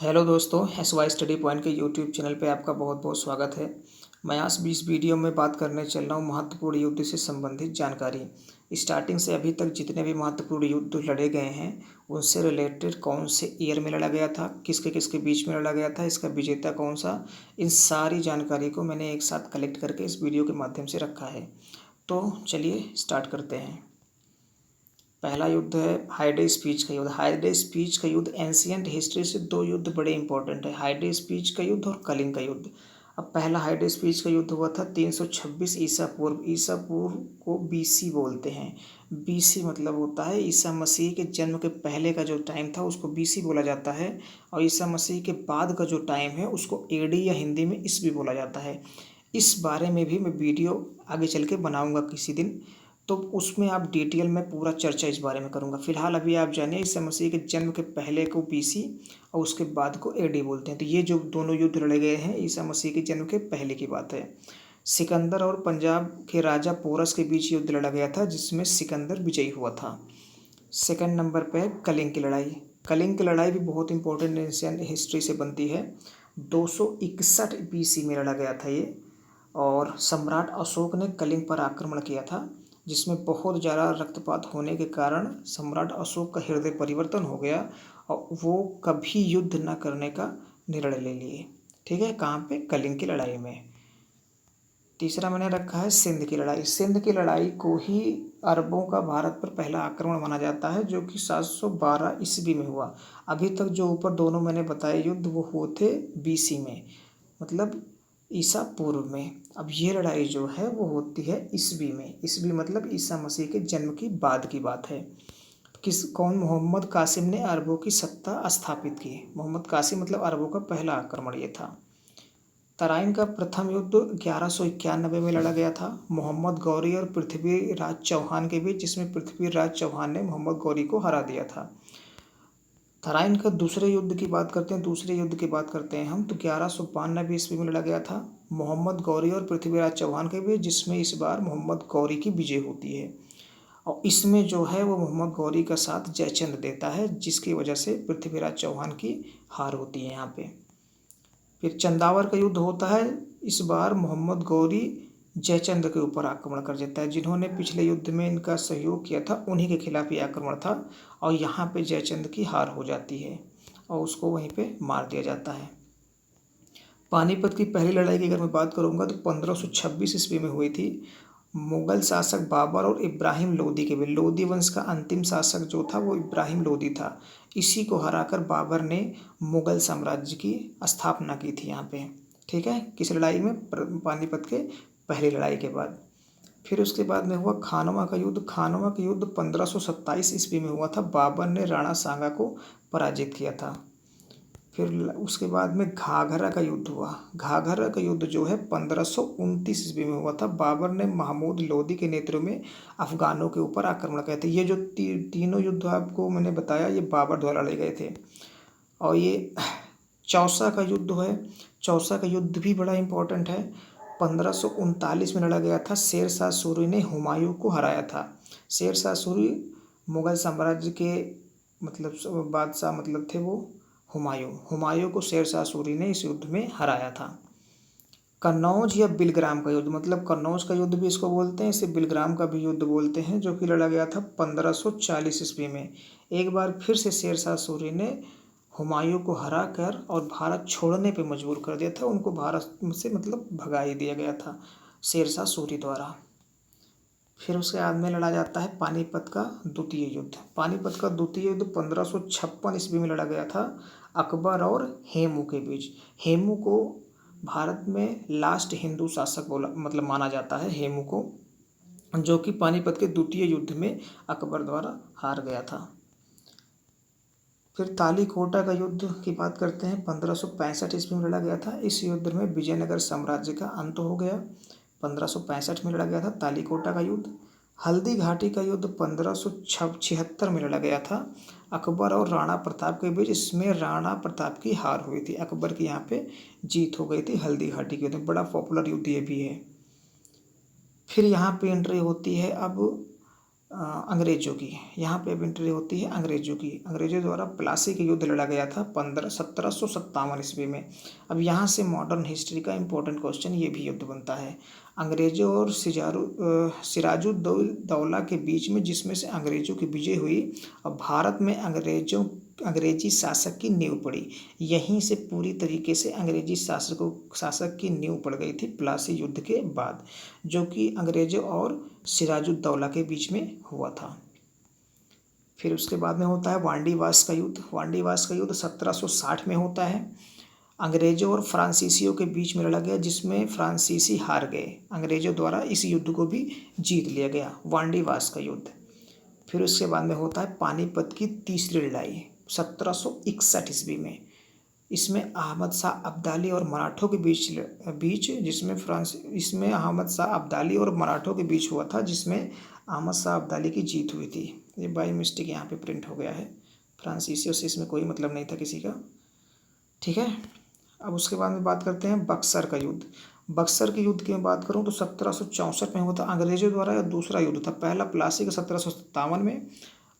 Hello दोस्तों, S Y study point के YouTube channel पे आपका बहुत बहुत स्वागत है। मैं आज भी इस वीडियो में बात करने चल रहा हूँ महत्वपूर्ण युद्ध से संबंधित जानकारी। स्टार्टिंग से अभी तक जितने भी महत्वपूर्ण युद्ध लड़े गए हैं उनसे रिलेटेड कौन से ईयर में लड़ा गया था, किसके किसके बीच में लड़ा गया था, इसका विजेता कौन सा, इन सारी जानकारी को मैंने एक साथ कलेक्ट करके इस वीडियो के माध्यम से रखा है। तो चलिए स्टार्ट करते हैं। पहला युद्ध है हाइडे स्पीच का युद्ध। हाइडे स्पीच का युद्ध एंशियंट हिस्ट्री से दो युद्ध बड़े इंपॉर्टेंट है, हाइडे स्पीच का युद्ध और कलिंग का युद्ध। अब पहला हाइडे स्पीच का युद्ध हुआ था 326 ईसा पूर्व। ईसा पूर्व को बीसी बोलते हैं। बीसी मतलब होता है ईसा मसीह के जन्म के पहले का जो टाइम था उसको बीसी बोला जाता है, और ईसा मसीह के बाद का जो टाइम है उसको एडी या हिंदी में ईस्वी बोला जाता है। इस बारे में भी मैं वीडियो आगे चल के बनाऊँगा किसी दिन, तो उसमें आप डिटेल में पूरा चर्चा इस बारे में करूँगा। फिलहाल अभी आप जानिए ईसा मसीह के जन्म के पहले को बीसी और उसके बाद को एडी बोलते हैं। तो ये जो दोनों युद्ध लड़े गए हैं ईसा मसीह के जन्म के पहले की बात है। सिकंदर और पंजाब के राजा पोरस के बीच युद्ध लड़ा गया था जिसमें सिकंदर विजयी हुआ था। सेकंड नंबर पे है कलिंग की लड़ाई। कलिंग की लड़ाई भी बहुत इंपॉर्टेंट एंशिएंट हिस्ट्री से बनती है। 261 बीसी में लड़ा गया था ये, और सम्राट अशोक ने कलिंग पर आक्रमण किया था जिसमें बहुत ज़्यादा रक्तपात होने के कारण सम्राट अशोक का हृदय परिवर्तन हो गया और वो कभी युद्ध न करने का निर्णय ले लिए। ठीक है, कहाँ पे? कलिंग की लड़ाई में। तीसरा मैंने रखा है सिंध की लड़ाई। सिंध की लड़ाई को ही अरबों का भारत पर पहला आक्रमण माना जाता है जो कि 712 ईस्वी में हुआ। अभी तक जो ऊपर दोनों मैंने बताए युद्ध वो हुए थे बीसी में, मतलब ईसा पूर्व में। अब ये लड़ाई जो है वो होती है ईस्वी में। ईस्वी मतलब ईसा मसीह के जन्म की बाद की बात है। मोहम्मद कासिम ने अरबों की सत्ता स्थापित की। मोहम्मद कासिम मतलब अरबों का पहला आक्रमण ये था। तराइन का प्रथम युद्ध 1191 में लड़ा गया था मोहम्मद गौरी और पृथ्वीराज चौहान के बीच, जिसमें पृथ्वीराज चौहान ने मोहम्मद गौरी को हरा दिया था। तराइन का दूसरे युद्ध की बात करते हैं। दूसरे युद्ध की बात करते हैं हम तो 1192 ईस्वी में लड़ा गया था मोहम्मद गौरी और पृथ्वीराज चौहान के बीच, जिसमें इस बार मोहम्मद गौरी की विजय होती है। और इसमें जो है वो मोहम्मद गौरी का साथ जयचंद देता है, जिसकी वजह से पृथ्वीराज चौहान की हार होती है यहाँ पे। फिर चंदावर का युद्ध होता है। इस बार मोहम्मद गौरी जयचंद के ऊपर आक्रमण कर देता है। जिन्होंने पिछले युद्ध में इनका सहयोग किया था उन्हीं के खिलाफ ये आक्रमण था, और यहाँ पे जयचंद की हार हो जाती है और उसको वहीं पे मार दिया जाता है। पानीपत की पहली लड़ाई की अगर मैं बात करूँगा तो 1526 ईस्वी में हुई थी। मुगल शासक बाबर और इब्राहिम लोदी के बीच। लोदी वंश का अंतिम शासक जो था वो इब्राहिम लोदी था। इसी को हराकर बाबर ने मुगल साम्राज्य की स्थापना की थी यहाँ पे। ठीक है, किस लड़ाई में? पानीपत के पहली लड़ाई के बाद। फिर उसके बाद में हुआ खानवा का युद्ध। खानवा का युद्ध 1527 ईस्वी में हुआ था। बाबर ने राणा सांगा को पराजित किया था। फिर उसके बाद में घाघरा का युद्ध हुआ। घाघरा का युद्ध जो है 1529 ईस्वी में हुआ था। बाबर ने महमूद लोदी के नेतृत्व में अफगानों के ऊपर आक्रमण किया था। ये जो तीनों युद्ध आपको मैंने बताया ये बाबर द्वारा लड़े गए थे। और ये चौसा का युद्ध है। चौसा का युद्ध भी बड़ा इंपॉर्टेंट है। 1539 में लड़ा गया था। शेर शाह सूरी ने हुमायूं को हराया था। शेर शाह सूरी मुगल साम्राज्य के मतलब बादशाह मतलब थे वो हुमायूं को शेर शाह सूरी ने इस युद्ध में हराया था। कन्नौज या बिलग्राम का युद्ध, मतलब कन्नौज का युद्ध भी इसको बोलते हैं, इसे बिलग्राम का भी युद्ध बोलते हैं, जो कि लड़ा गया था 1540 ईस्वी में। एक बार फिर से शेर शाह सूरी ने हुमायूं को हरा कर और भारत छोड़ने पर मजबूर कर दिया था। उनको भारत से मतलब भगा ही दिया गया था शेर शाह सूरी द्वारा। फिर उसके बाद में लड़ा जाता है पानीपत का द्वितीय युद्ध। पानीपत का द्वितीय युद्ध 1556 ईस्वी में लड़ा गया था अकबर और हेमू के बीच। हेमू को भारत में लास्ट हिंदू शासक बोला मतलब माना जाता है हेमू को, जो कि पानीपत के द्वितीय युद्ध में अकबर द्वारा हार गया था। फिर तालीकोटा का युद्ध की बात करते हैं। 1565 ईस्वी में लड़ा गया था। इस युद्ध में विजयनगर साम्राज्य का अंत हो गया। 1565 में लड़ा गया था तालीकोटा का युद्ध। हल्दी घाटी का युद्ध 1576 में लड़ा गया था अकबर और राणा प्रताप के बीच। इसमें राणा प्रताप की हार हुई थी, अकबर की यहाँ पे जीत हो गई थी हल्दी घाटी के युद्ध में। बड़ा पॉपुलर युद्ध ये भी है। फिर यहाँ पे एंट्री होती है अब अंग्रेजों की, यहाँ पे अब एंट्री होती है अंग्रेजों की। अंग्रेजों द्वारा प्लासी का युद्ध लड़ा गया था 1757 ईस्वी में। अब यहाँ से मॉडर्न हिस्ट्री का इम्पोर्टेंट क्वेश्चन ये भी युद्ध बनता है अंग्रेजों और सिराजुद्दौला के बीच में, जिसमें से अंग्रेजों की विजय हुई और भारत में अंग्रेजी शासक की नींव पड़ी। यहीं से पूरी तरीके से अंग्रेजी शासक की नींव पड़ गई थी प्लासी युद्ध के बाद, जो कि अंग्रेजों और सिराजुद्दौला के बीच में हुआ था। फिर उसके बाद में होता है वांडीवास का युद्ध। वांडीवास का युद्ध 1760 में होता है। अंग्रेजों और फ्रांसीसियों के बीच में लड़ा गया, जिसमें फ्रांसीसी हार गए। अंग्रेजों द्वारा इस युद्ध को भी जीत लिया गया, वांडीवास का युद्ध। फिर उसके बाद में होता है पानीपत की तीसरी लड़ाई 1761 ईस्वी में। इसमें अहमद शाह अब्दाली और मराठों के बीच इसमें अहमद शाह अब्दाली और मराठों के बीच हुआ था, जिसमें अहमद शाह अब्दाली की जीत हुई थी। ये बाई मिस्टेक यहाँ पे प्रिंट हो गया है, फ्रांसीसियों से इसमें कोई मतलब नहीं था किसी का, ठीक है। अब उसके बाद में बात करते हैं बक्सर का युद्ध। बक्सर के युद्ध की मैं बात करूं तो 1764 में हुआ था। अंग्रेजों द्वारा यह दूसरा युद्ध था। पहला प्लासी का 1757 में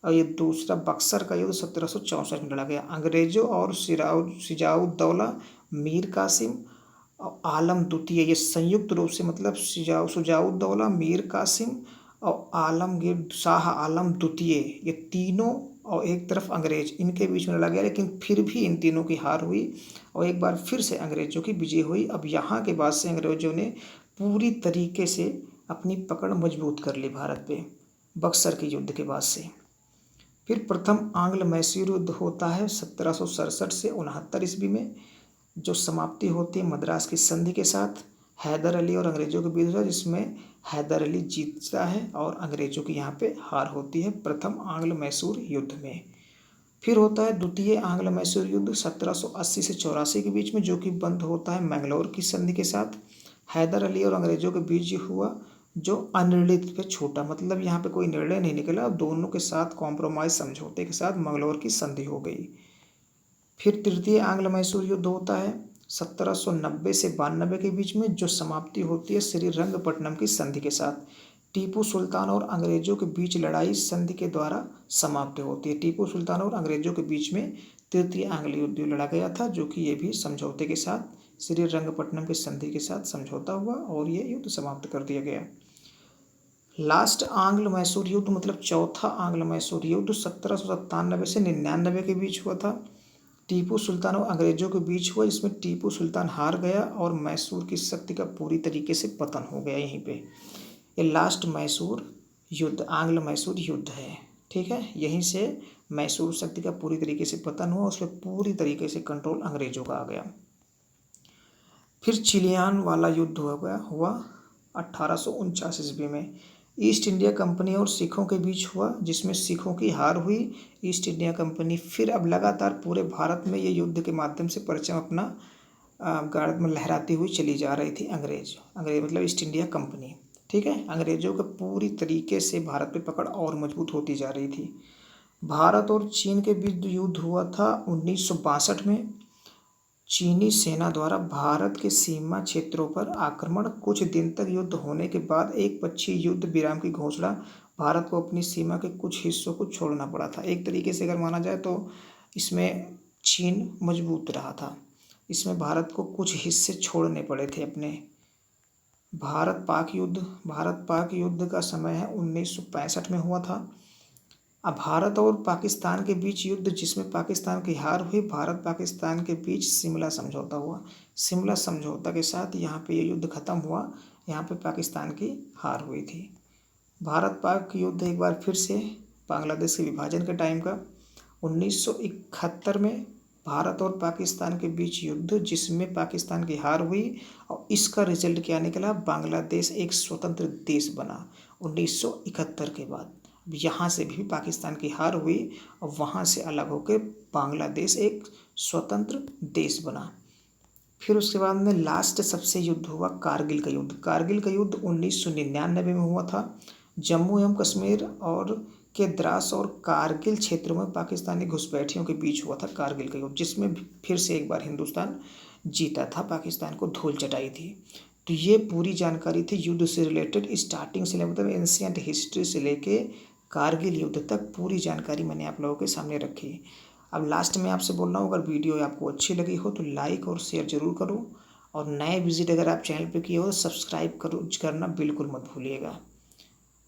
और ये दूसरा बक्सर का युद्ध 1764 में लड़ा गया। अंग्रेजों और शुजाउद्दौला, मीर कासिम और आलम द्वितीय, ये संयुक्त रूप से, मतलब शुजाउद्दौला, मीर कासिम और आलमगीर शाह आलम द्वितीय, ये तीनों और एक तरफ अंग्रेज, इनके बीच में लड़ा गया। लेकिन फिर भी इन तीनों की हार हुई और एक बार फिर से अंग्रेजों की विजय हुई। अब यहाँ के बाद से अंग्रेजों ने पूरी तरीके से अपनी पकड़ मजबूत कर ली भारत पे, बक्सर के युद्ध के बाद से। फिर प्रथम आंग्ल मैसूर युद्ध होता है 1767 से 69 ईस्वी में, जो समाप्ति होती है मद्रास की संधि के साथ। हैदर अली और अंग्रेजों के बीच हुआ, जिसमें हैदर अली जीतता है और अंग्रेजों की यहाँ पे हार होती है प्रथम आंग्ल मैसूर युद्ध में। फिर होता है द्वितीय आंग्ल मैसूर युद्ध 1780 से 84 के बीच में, जो कि बंद होता है मैंगलोर की संधि के साथ। हैदर अली और अंग्रेजों के बीच हुआ, जो अनिर्णित पे छूटा, मतलब यहाँ पे कोई निर्णय नहीं निकला, दोनों के साथ कॉम्प्रोमाइज समझौते के साथ मैंगलोर की संधि हो गई। फिर तृतीय आंग्ल मैसूर युद्ध होता है 1790 से 92 के बीच में, जो समाप्ति होती है श्रीरंगपट्टनम की संधि के साथ। टीपू सुल्तान और अंग्रेजों के बीच लड़ाई संधि के द्वारा समाप्त होती है। टीपू सुल्तान और अंग्रेजों के बीच में तृतीय आंग्ल युद्ध लड़ा गया था, जो कि ये भी समझौते के साथ श्रीरंगपट्टनम की संधि के साथ समझौता हुआ और ये युद्ध समाप्त कर दिया गया। लास्ट आंग्ल मैसूर युद्ध, मतलब चौथा आंग्ल मैसूर युद्ध 1797 से 99 के बीच हुआ था। टीपू सुल्तान और अंग्रेजों के बीच हुआ, जिसमें टीपू सुल्तान हार गया और मैसूर की शक्ति का पूरी तरीके से पतन हो गया यहीं पे। ये लास्ट मैसूर युद्ध, आंग्ल मैसूर युद्ध है, ठीक है। यहीं से मैसूर शक्ति का पूरी तरीके से पतन हुआ, उस पर पूरी तरीके से कंट्रोल अंग्रेजों का आ गया। फिर चिलियान वाला युद्ध हुआ 1849 ईस्वी में। ईस्ट इंडिया कंपनी और सिखों के बीच हुआ, जिसमें सिखों की हार हुई। ईस्ट इंडिया कंपनी फिर अब लगातार पूरे भारत में ये युद्ध के माध्यम से परचम अपना गार्ड में लहराती हुई चली जा रही थी। अंग्रेज मतलब ईस्ट इंडिया कंपनी, ठीक है। अंग्रेजों का पूरी तरीके से भारत पे पकड़ और मजबूत होती जा रही थी। भारत और चीन के बीच युद्ध हुआ था 1962 में। चीनी सेना द्वारा भारत के सीमा क्षेत्रों पर आक्रमण, कुछ दिन तक युद्ध होने के बाद एक पक्षीय युद्ध विराम की घोषणा, भारत को अपनी सीमा के कुछ हिस्सों को छोड़ना पड़ा था। एक तरीके से अगर माना जाए तो इसमें चीन मजबूत रहा था, इसमें भारत को कुछ हिस्से छोड़ने पड़े थे अपने। भारत पाक युद्ध का समय है 1965 में हुआ था। अब भारत और पाकिस्तान के बीच युद्ध, जिसमें पाकिस्तान की हार हुई। भारत पाकिस्तान के बीच शिमला समझौता हुआ। शिमला समझौता के साथ यहाँ पे ये युद्ध खत्म हुआ, यहाँ पे पाकिस्तान की हार हुई थी। भारत पाक युद्ध एक बार फिर से बांग्लादेश के विभाजन के टाइम का 1971 में भारत और पाकिस्तान के बीच युद्ध, जिसमें पाकिस्तान की हार हुई और इसका रिजल्ट क्या निकला, बांग्लादेश एक स्वतंत्र देश बना 1971 के बाद। यहाँ से भी पाकिस्तान की हार हुई और वहाँ से अलग होकर बांग्लादेश एक स्वतंत्र देश बना। फिर उसके बाद में लास्ट सबसे युद्ध हुआ कारगिल का युद्ध। कारगिल का युद्ध 1999 में हुआ था। जम्मू एवं कश्मीर और के द्रास और कारगिल क्षेत्रों में पाकिस्तानी घुसपैठियों के बीच हुआ था कारगिल का युद्ध, जिसमें फिर से एक बार हिंदुस्तान जीता था, पाकिस्तान को धूल चटाई थी। तो ये पूरी जानकारी थी युद्ध से रिलेटेड, स्टार्टिंग से मतलब एंशिएंट हिस्ट्री से लेके कारगिल युद्ध तक पूरी जानकारी मैंने आप लोगों के सामने रखी। अब लास्ट में आपसे बोल रहा हूँ, अगर वीडियो आपको अच्छी लगी हो तो लाइक और शेयर ज़रूर करो, और नए विजिट अगर आप चैनल पे किए हो तो सब्सक्राइब करना बिल्कुल मत भूलिएगा।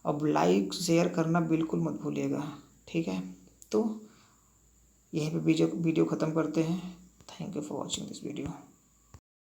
अब लाइक शेयर करना बिल्कुल मत भूलिएगा, ठीक है। तो यहीं पे वीडियो ख़त्म करते हैं। Thank you for watching this video.